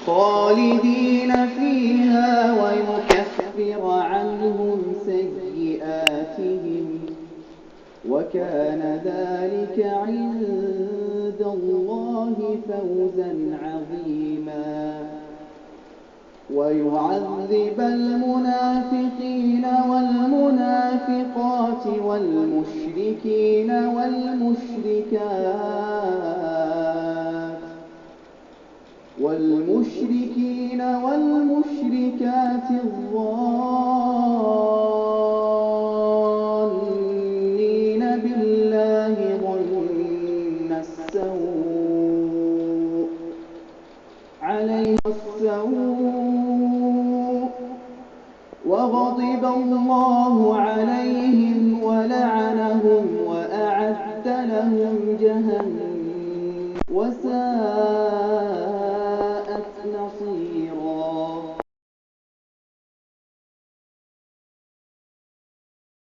خالدين فيها ويكفر عنهم سيئاتهم وكان ذلك عند الله فوزا عظيما ويعذب المنافقين والمنافقات والمشركين والمشركات الظانين بالله ظن السوء عليهم السوء وغضب الله عليهم ولعنهم وأعد لهم جهنم وساءت مصيرا.